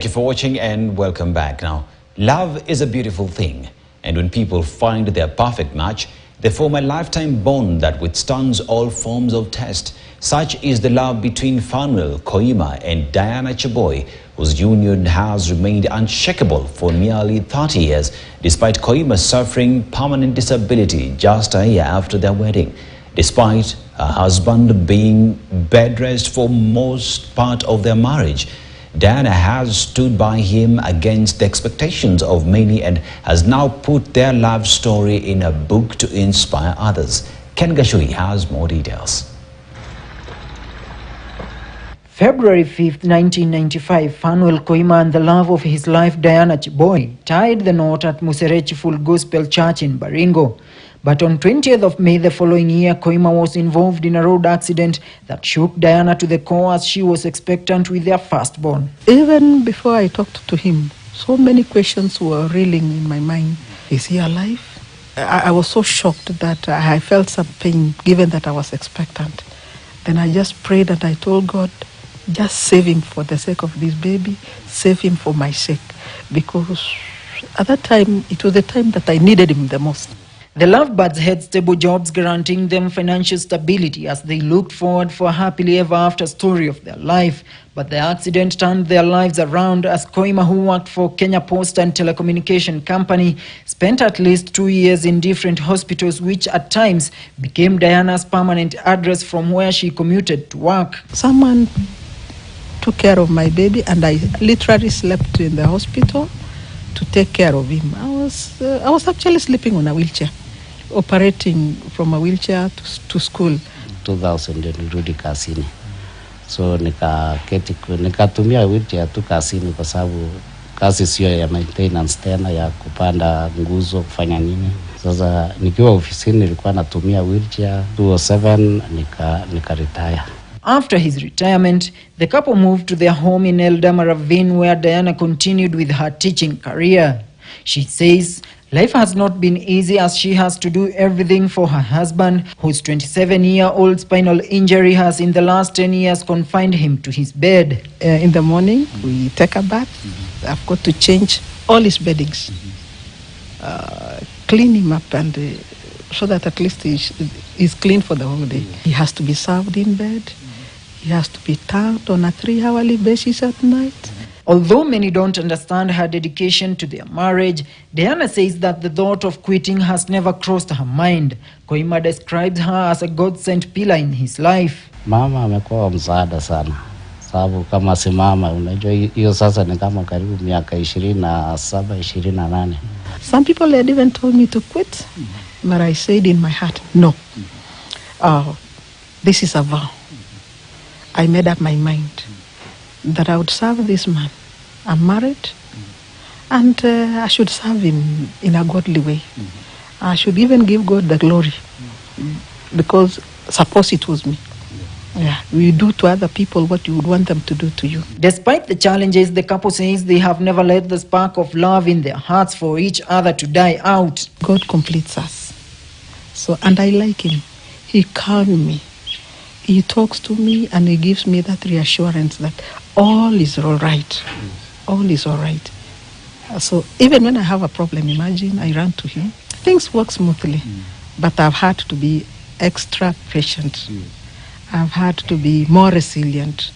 Thank you for watching and welcome back. Now, love is a beautiful thing, and when people find their perfect match, they form a lifetime bond that withstands all forms of test. Such is the love between Fanuel Koima and Diana Cheboy, whose union has remained unshakable for nearly 30 years, despite Koima suffering permanent disability just a year after their wedding. Despite her husband being bed rest for most part of their marriage, Diana has stood by him against the expectations of many and has now put their love story in a book to inspire others. Ken Gashui has more details. February 5th, 1995, Fanuel Koima and the love of his life, Diana Cheboy, tied the knot at Muserechi Full Gospel Church in Baringo. But on 20th of May the following year, Koima was involved in a road accident that shook Diana to the core as she was expectant with their firstborn. Even before I talked to him, so many questions were reeling in my mind. Is he alive? I was so shocked that I felt some pain given that I was expectant. Then I just prayed and I told God, just save him for the sake of this baby, save him for my sake. Because at that time, it was the time that I needed him the most. The lovebirds had stable jobs guaranteeing them financial stability as they looked forward for a happily ever after story of their life. But the accident turned their lives around as Koima, who worked for Kenya Post and Telecommunication Company, spent at least 2 years in different hospitals, which at times became Diana's permanent address from where she commuted to work. Someone took care of my baby and I literally slept in the hospital to take care of him. I was actually sleeping on a wheelchair, operating from a wheelchair to school. 2000 nilirudi kazini, so nikatumia wheelchair tu kazini kwa sababu kazi sio ya maintenance tena ya kupanda nguzo kufanya nini. Sasa nikiwa ofisini nilikuwa natumia wheelchair. 2007 nika retire. After his retirement, the couple moved to their home in Eldama Ravine, where Diana continued with her teaching career. She says life has not been easy as she has to do everything for her husband, whose 27-year-old spinal injury has in the last 10 years confined him to his bed. In the morning, we take a bath. I've got to change all his beddings, clean him up, and so that at least he's clean for the whole day. He has to be served in bed. He has to be tagged on a 3-hourly basis at night. Although many don't understand her dedication to their marriage, Diana says that the thought of quitting has never crossed her mind. Koima describes her as a God-sent pillar in his life. Mama amekuwa msaada sana. Sababu kama si mama, unajua hiyo sasa ni kama karibu miaka 27, 28. Some people had even told me to quit, but I said in my heart, no. This is a vow. I made up my mind that I would serve this man. I'm married, and I should serve him in a godly way. I should even give God the glory, because suppose it was me. Yeah, we do to other people what you would want them to do to you. Despite the challenges, the couple says they have never let the spark of love in their hearts for each other to die out. God completes us. So, and I like him. He calms me. He talks to me and he gives me that reassurance that all is all right. All is all right. So even when I have a problem, imagine I run to him. Things work smoothly, but I've had to be extra patient. I've had to be more resilient.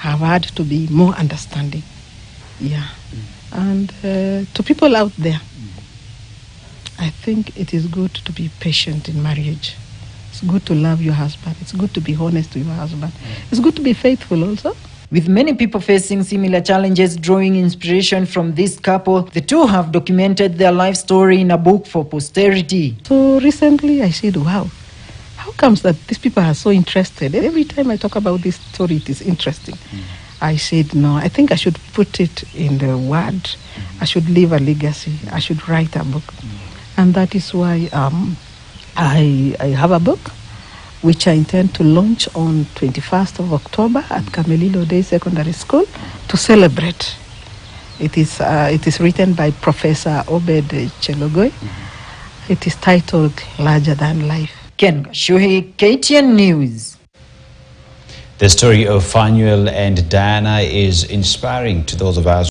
I've had to be more understanding. Yeah. And to people out there, I think it is good to be patient in marriage. It's good to love your husband. It's good to be honest to your husband. It's good to be faithful also. With many people facing similar challenges drawing inspiration from this couple, the two have documented their life story in a book for posterity. So recently I said, wow, how comes that these people are so interested? Every time I talk about this story, it is interesting. I said, no, I think I should put it in the word. I should leave a legacy. I should write a book. And that is why I have a book which I intend to launch on 21st of October at Camelilo Day Secondary School to celebrate. It is written by Professor Obed Chelogoi. It is titled Larger Than Life. Ken Gashui, KTN News. The story of Fanuel and Diana is inspiring to those of us